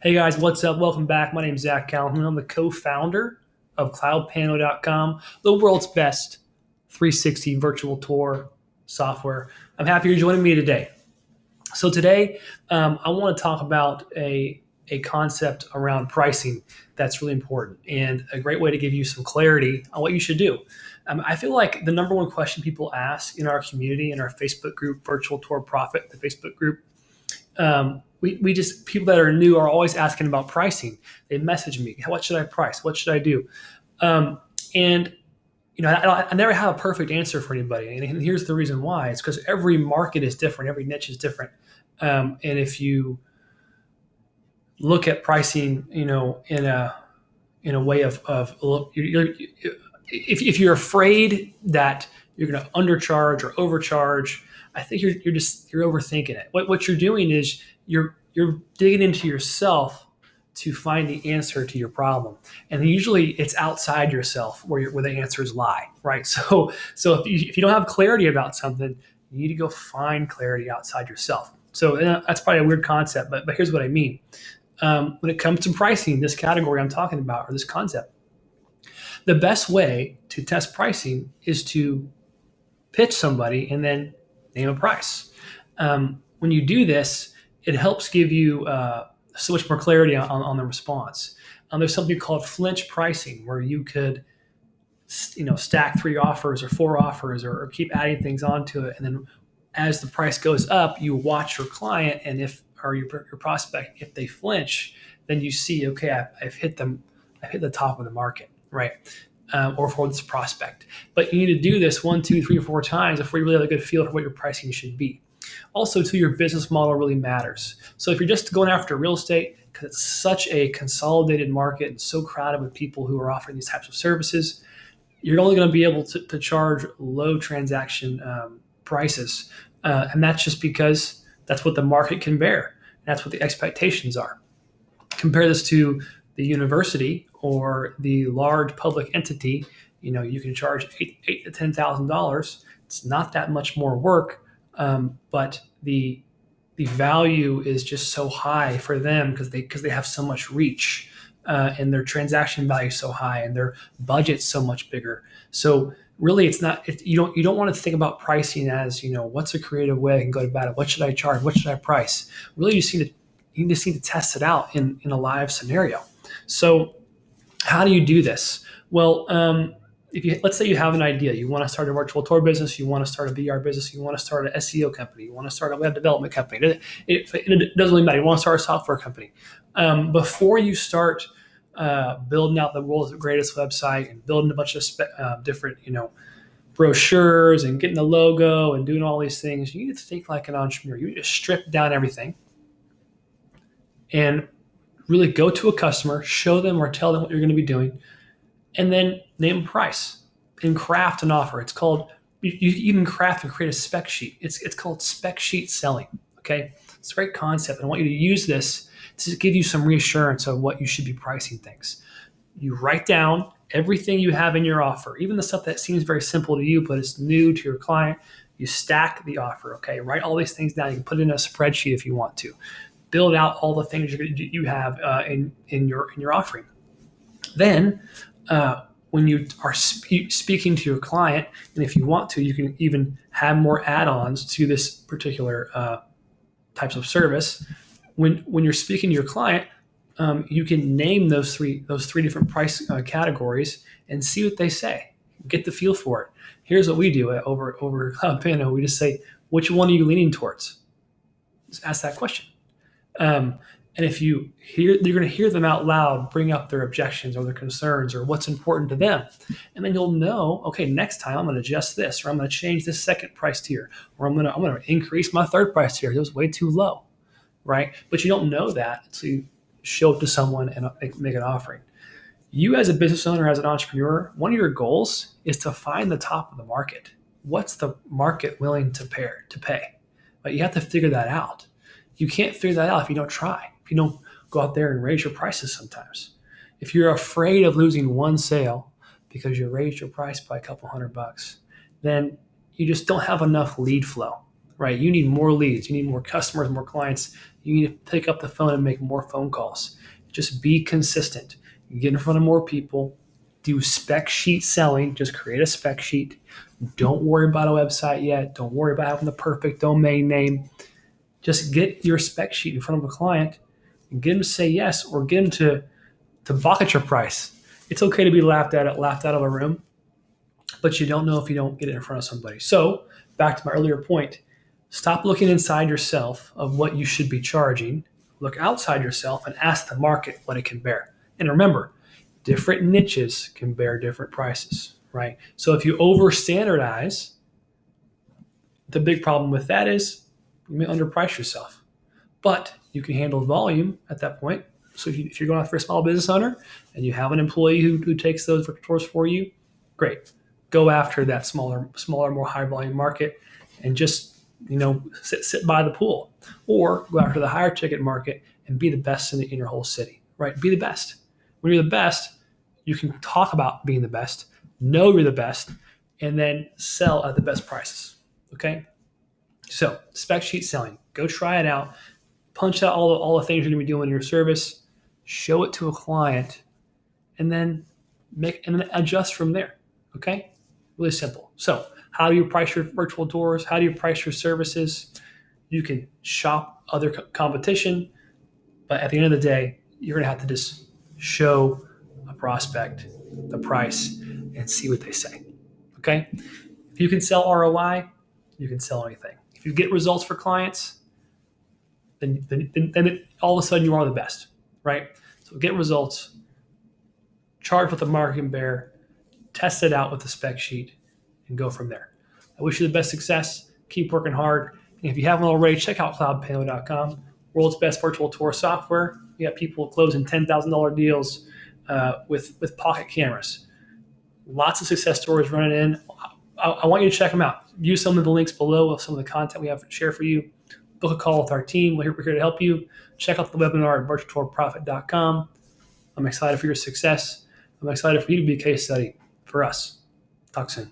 Hey guys, what's up? Welcome back. My name is Zach Calhoun. I'm the co-founder of CloudPano.com, the world's best 360 virtual tour software. I'm happy you're joining me today. So today, I want to talk about a concept around pricing that's really important and a great way to give you some clarity on what you should do. I feel like the number one question people ask in our community, in our Facebook group, Virtual Tour Profit, the Facebook group, we just people that are new are always asking about pricing. They message me, what should I price? What should I do? And I never have a perfect answer for anybody. And here's the reason why. It's because every market is different. Every niche is different. And if you look at pricing, in a way of if you're afraid that you're going to undercharge or overcharge, I think you're overthinking it. What you're doing is you're digging into yourself to find the answer to your problem, and usually it's outside yourself where the answers lie, right? So if you don't have clarity about something, you need to go find clarity outside yourself. So that's probably a weird concept, but here's what I mean. When it comes to pricing, this category I'm talking about, or this concept, the best way to test pricing is to pitch somebody and then name a price. When you do this, it helps give you so much more clarity on the response. There's something called flinch pricing, where you could, stack three offers or four offers, or keep adding things onto it, and then as the price goes up, you watch your client, and if or your prospect, if they flinch, then you see, okay, I've hit the top of the market, right? Or for this prospect. But you need to do this one, two, three, or four times before you really have a good feel for what your pricing should be. Also, too, your business model really matters. So if you're just going after real estate, because it's such a consolidated market and so crowded with people who are offering these types of services, you're only going to be able to charge low transaction prices. And that's just because that's what the market can bear. That's what the expectations are. Compare this to the university or the large public entity. You can charge eight to $10,000. It's not that much more work, but the value is just so high for them because they have so much reach, and their transaction value is so high, and their budget's so much bigger. So really, you don't want to think about pricing as, what's a creative way I can go about it? What should I charge? What should I price? Really, you just need to test it out in a live scenario. So how do you do this? Well, let's say you have an idea, you want to start a virtual tour business, you want to start a VR business, you want to start an SEO company, you want to start a web development company. It doesn't really matter. You want to start a software company. Before you start building out the world's greatest website and building a bunch of different, brochures and getting the logo and doing all these things, you need to think like an entrepreneur. You need to strip down everything and really go to a customer, show them or tell them what you're going to be doing, and then name a price and craft an offer. It's called, you even craft and create a spec sheet. It's called spec sheet selling. Okay. It's a great concept. And I want you to use this to give you some reassurance of what you should be pricing things. You write down everything you have in your offer, even the stuff that seems very simple to you, but it's new to your client. You stack the offer. Okay. Write all these things down. You can put it in a spreadsheet if you want to. Build out all the things you have in your offering. Then, when you are speaking to your client, and if you want to, you can even have more add-ons to this particular types of service. When you're speaking to your client, you can name those three different price categories and see what they say. Get the feel for it. Here's what we do over Cloud Pano. We just say, which one are you leaning towards? Just ask that question. And if you're going to hear them out loud, bring up their objections or their concerns or what's important to them. And then you'll know, okay, next time I'm going to adjust this, or I'm going to change this second price tier, or I'm going to increase my third price tier. It was way too low, right? But you don't know that until you show it to someone and make an offering. You as a business owner, as an entrepreneur, one of your goals is to find the top of the market. What's the market willing to pay? But you have to figure that out. You can't figure that out if you don't try. If you don't go out there and raise your prices sometimes. If you're afraid of losing one sale because you raised your price by a couple $100, then you just don't have enough lead flow. right? You need more leads. You need more customers, more clients. You need to pick up the phone and make more phone calls. Just be consistent. Get in front of more people. Do spec sheet selling. Just create a spec sheet. Don't worry about a website yet. Don't worry about having the perfect domain name. Just get your spec sheet in front of a client and get them to say yes, or get them to balk at your price. It's okay to be laughed out of a room, but you don't know if you don't get it in front of somebody. So back to my earlier point, stop looking inside yourself of what you should be charging. Look outside yourself and ask the market what it can bear. And remember, different niches can bear different prices, right? So if you over standardize, the big problem with that is you may underprice yourself, but you can handle volume at that point. So if you're going after a small business owner and you have an employee who takes those virtual tours for you, great. Go after that smaller, more high volume market and just, sit by the pool, or go after the higher ticket market and be the best in your whole city, right? Be the best. When you're the best, you can talk about being the best, know you're the best, and then sell at the best prices. Okay. So spec sheet selling, go try it out, punch out all the things you're going to be doing in your service, show it to a client, and then adjust from there. Okay. Really simple. So how do you price your virtual tours? How do you price your services? You can shop other competition, but at the end of the day, you're going to have to just show a prospect the price and see what they say. Okay. If you can sell ROI, you can sell anything. If you get results for clients, then all of a sudden you are the best, right? So get results, charge what the market can bear, test it out with the spec sheet, and go from there. I wish you the best success. Keep working hard. And if you haven't already, check out cloudpanel.com, world's best virtual tour software. You got people closing $10,000 deals with pocket cameras. Lots of success stories running in. I want you to check them out. Use some of the links below of some of the content we have to share for you. Book a call with our team. We're here to help you. Check out the webinar at virtualtourprofit.com. I'm excited for your success. I'm excited for you to be a case study for us. Talk soon.